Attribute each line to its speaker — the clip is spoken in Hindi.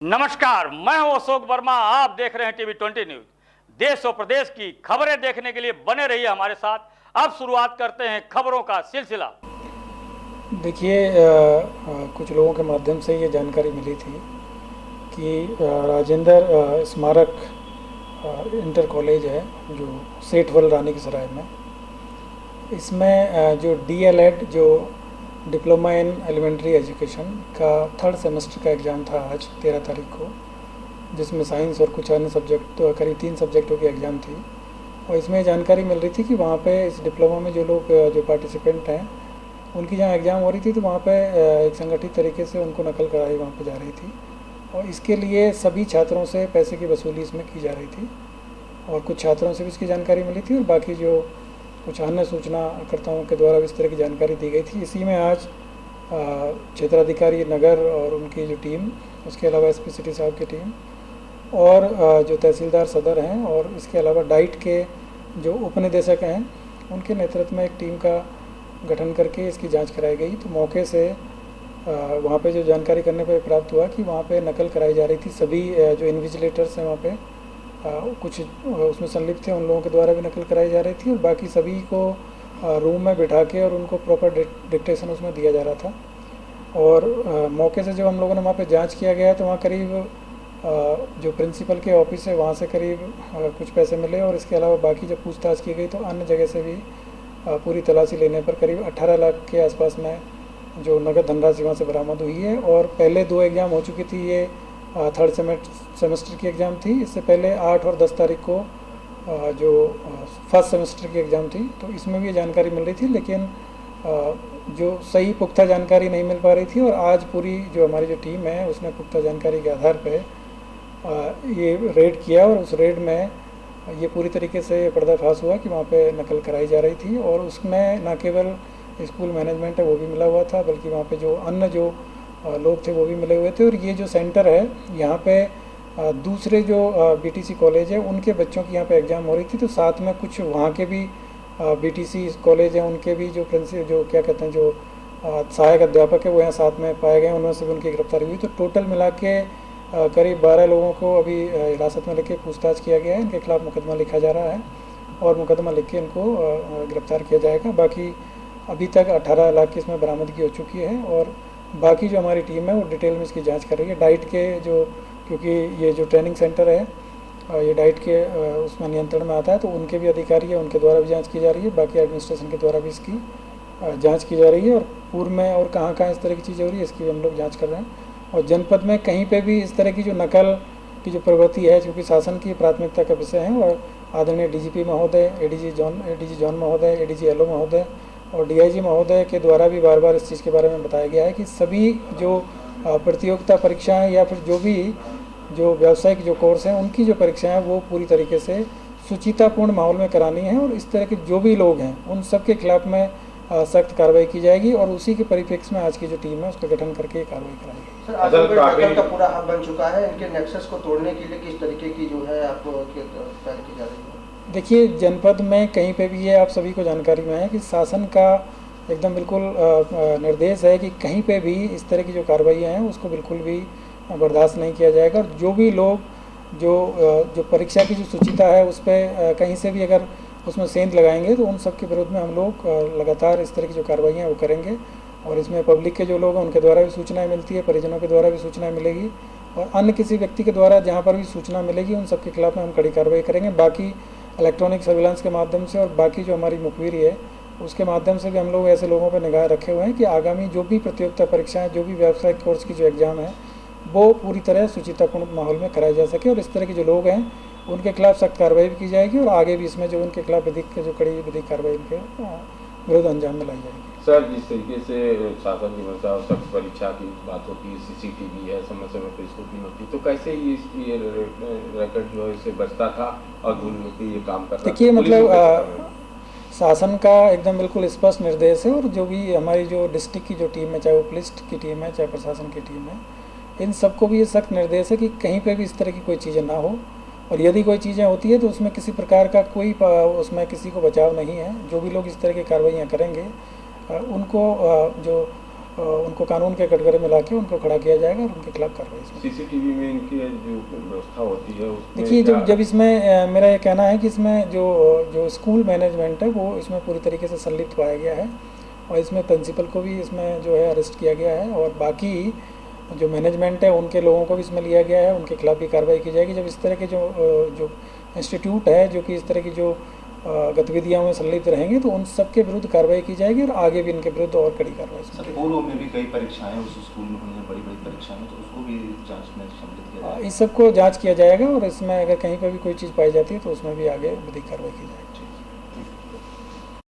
Speaker 1: नमस्कार, मैं हूं अशोक वर्मा। आप देख रहे हैं टीवी 20 न्यूज। देश और प्रदेश की खबरें देखने के लिए बने रहिए हमारे साथ। अब शुरुआत करते हैं खबरों का सिलसिला।
Speaker 2: देखिए, कुछ लोगों के माध्यम से ये जानकारी मिली थी कि राजेंद्र स्मारक इंटर कॉलेज है जो सेठवल रानी की सराय में, इसमें जो DLED जो डिप्लोमा इन एलिमेंट्री एजुकेशन का थर्ड सेमेस्टर का एग्ज़ाम था आज 13 तारीख को, जिसमें साइंस और कुछ अन्य सब्जेक्ट तो करीब 3 सब्जेक्टों की एग्ज़ाम थी। और इसमें जानकारी मिल रही थी कि वहाँ पे इस डिप्लोमा में जो लोग जो पार्टिसिपेंट हैं उनकी जहाँ एग्ज़ाम हो रही थी तो वहाँ पे एक संगठित तरीके से उनको नकल कराई वहाँ पे जा रही थी, और इसके लिए सभी छात्रों से पैसे की वसूली इसमें की जा रही थी। और कुछ छात्रों से भी इसकी जानकारी मिली थी और बाकी जो कुछ अन्य सूचनाकर्ताओं के द्वारा भी इस तरह की जानकारी दी गई थी। इसी में आज क्षेत्राधिकारी नगर और उनकी जो टीम, उसके अलावा SP सिटी साहब की टीम और जो तहसीलदार सदर हैं और इसके अलावा डाइट के जो उपनिदेशक हैं उनके नेतृत्व में एक टीम का गठन करके इसकी जांच कराई गई। तो मौके से वहाँ पे जो जानकारी करने पर प्राप्त हुआ कि वहाँ पे नकल कराई जा रही थी। सभी जो इन्विजिलेटर्स हैं वहाँ पे कुछ उसमें संलिप्त थे, उन लोगों के द्वारा भी नकल कराई जा रही थी और बाकी सभी को रूम में बिठा के और उनको प्रॉपर डिक्टेशन उसमें दिया जा रहा था। और मौके से जब हम लोगों ने वहाँ पे जांच किया गया तो वहाँ करीब जो प्रिंसिपल के ऑफिस है वहाँ से करीब कुछ पैसे मिले, और इसके अलावा बाकी जब पूछताछ की गई तो अन्य जगह से भी पूरी तलाशी लेने पर करीब 18 लाख के आसपास में जो नगद धनराशि वहाँ से बरामद हुई है। और पहले 2 एग्ज़ाम हो चुकी थी, ये थर्ड सेमेस्टर की एग्ज़ाम थी। इससे पहले 8 और 10 तारीख को जो फर्स्ट सेमेस्टर की एग्ज़ाम थी, तो इसमें भी ये जानकारी मिल रही थी, लेकिन जो सही पुख्ता जानकारी नहीं मिल पा रही थी। और आज पूरी जो हमारी जो टीम है उसने पुख्ता जानकारी के आधार पे ये रेड किया और उस रेड में ये पूरी तरीके से पर्दाफाश हुआ कि वहाँ पे नकल कराई जा रही थी। और उसमें न केवल स्कूल मैनेजमेंट है वो भी मिला हुआ था, बल्कि वहाँ पे जो अन्य जो लोग थे वो भी मिले हुए थे। और ये जो सेंटर है यहाँ पे दूसरे जो BTC कॉलेज है उनके बच्चों की यहाँ पे एग्ज़ाम हो रही थी, तो साथ में कुछ वहाँ के भी BTC कॉलेज हैं उनके भी जो जो क्या कहते हैं जो सहायक अध्यापक है वो यहाँ साथ में पाए गए, उनमें से भी उनकी गिरफ्तारी हुई। तो टोटल मिला के करीब 12 लोगों को अभी हिरासत में लेके पूछताछ किया गया है। इनके खिलाफ मुकदमा लिखा जा रहा है और मुकदमा लिख के इनको गिरफ्तार किया जाएगा। बाकी अभी तक 18 लाख की इसमें बरामदगी हो चुकी है और बाकी जो हमारी टीम है वो डिटेल में इसकी जांच कर रही है। डाइट के जो, क्योंकि ये जो ट्रेनिंग सेंटर है ये डाइट के उसमें नियंत्रण में आता है, तो उनके भी अधिकारी है, उनके द्वारा भी जांच की जा रही है। बाकी एडमिनिस्ट्रेशन के द्वारा भी इसकी जांच की जा रही है और पूर्व में और कहाँ कहाँ इस तरह की चीज़ें हो रही है इसकी भी हम लोग जाँच कर रहे हैं। और जनपद में कहीं पे भी इस तरह की जो नकल की जो प्रवृत्ति है, क्योंकि शासन की प्राथमिकता का विषय है, और आदरणीय DGP महोदय, ADG जॉन महोदय, ADG LO महोदय और DIG महोदय के द्वारा भी बार बार इस चीज़ के बारे में बताया गया है कि सभी जो प्रतियोगिता परीक्षाएं या फिर जो भी जो व्यावसायिक जो कोर्स हैं उनकी जो परीक्षाएं हैं वो पूरी तरीके से सुचितापूर्ण माहौल में करानी है। और इस तरह के जो भी लोग हैं उन सब के खिलाफ में सख्त कार्रवाई की जाएगी और उसी के परिप्रेक्ष्य में आज की जो टीम है उसका गठन करके कार्रवाई कराएगी।
Speaker 3: सर, आजमगढ़ का पूरा हब बन चुका है, इनके नेक्सस को तोड़ने के लिए किस तरीके की जो है आपको पहल की जा रही है?
Speaker 2: देखिए, जनपद में कहीं पे भी ये आप सभी को जानकारी में है कि शासन का एकदम बिल्कुल निर्देश है कि कहीं पे भी इस तरह की जो कार्रवाइयाँ हैं उसको बिल्कुल भी बर्दाश्त नहीं किया जाएगा। और जो भी लोग जो परीक्षा की जो शुचिता है उस पर कहीं से भी अगर उसमें सेंध लगाएंगे तो उन सब के विरोध में हम लोग लगातार इस तरह की जो कार्रवाइयाँ हैं वो करेंगे। और इसमें पब्लिक के जो लोग हैं उनके द्वारा भी सूचनाएं मिलती है, परिजनों के द्वारा भी सूचनाएं मिलेगी और अन्य किसी व्यक्ति के द्वारा जहाँ पर भी सूचना मिलेगी उन सब के खिलाफ में हम कड़ी कार्रवाई करेंगे। बाकी इलेक्ट्रॉनिक सर्विलांस के माध्यम से और बाकी जो हमारी मुखबिरी है उसके माध्यम से भी हम लोग ऐसे लोगों पर निगाह रखे हुए हैं कि आगामी जो भी प्रतियोगिता परीक्षाएं, जो भी व्यावसायिक कोर्स की जो एग्ज़ाम है वो पूरी तरह सुचितापूर्ण माहौल में कराया जा सके। और इस तरह के जो लोग हैं उनके खिलाफ सख्त कार्रवाई भी की जाएगी और आगे भी इसमें जो उनके खिलाफ जो कड़ी विधिक कार्रवाई उनके विरुद्ध अंजाम में लाई जाएगी।
Speaker 4: सर, जिस तरीके से शासन की मंशा और सख्त परीक्षा की बात होती है, CCTV है, समय समय पर स्कूटी होती, तो कैसे ये रैकेट जो है इससे बचता था और धूल मिट्टी ये काम कर रहा था?
Speaker 2: देखिए, मतलब शासन का एकदम बिल्कुल स्पष्ट निर्देश है और जो भी हमारी जो डिस्ट्रिक्ट की जो टीम है, चाहे वो पुलिस की टीम है चाहे प्रशासन की टीम है, इन सबको भी ये सख्त निर्देश है कि कहीं पे भी इस तरह की कोई चीज़ें ना हो। और यदि कोई चीज़ें होती है तो उसमें किसी प्रकार का कोई उसमें किसी को बचाव नहीं है। जो भी लोग इस तरह की कार्रवाइयाँ करेंगे उनको जो उनको कानून के कटघरे में लाके उनको खड़ा किया जाएगा और उनके खिलाफ कार्रवाई इसमें।
Speaker 4: सीसीटीवी में इनकी जो व्यवस्था होती है उसमें
Speaker 2: देखिए
Speaker 4: क्या-
Speaker 2: जब इसमें मेरा ये कहना है कि इसमें जो स्कूल मैनेजमेंट है वो इसमें पूरी तरीके से संलिप्त पाया गया है और इसमें प्रिंसिपल को भी इसमें जो है अरेस्ट किया गया है और बाकी जो मैनेजमेंट है उनके लोगों को भी इसमें लिया गया है, उनके खिलाफ भी कार्रवाई की जाएगी। जब इस तरह के जो इंस्टीट्यूट है जो कि इस तरह की जो गतिविधियों में संलिप्त रहेंगे तो उन सब के विरुद्ध कार्रवाई की जाएगी और आगे भी इनके विरुद्ध और कड़ी कार्रवाई इसमें
Speaker 5: सर पूर्व में भी कई परीक्षाएं उस स्कूल में हुई हैं, बड़ी बड़ी परीक्षाएं, तो उसको भी जांच में सम्मिलित किया जाएगा।
Speaker 2: इस सब को जांच किया जाएगा और इसमें अगर कहीं पर भी कोई चीज़ पाई जाती है तो उसमें भी आगे विधिक कार्रवाई की जाएगी।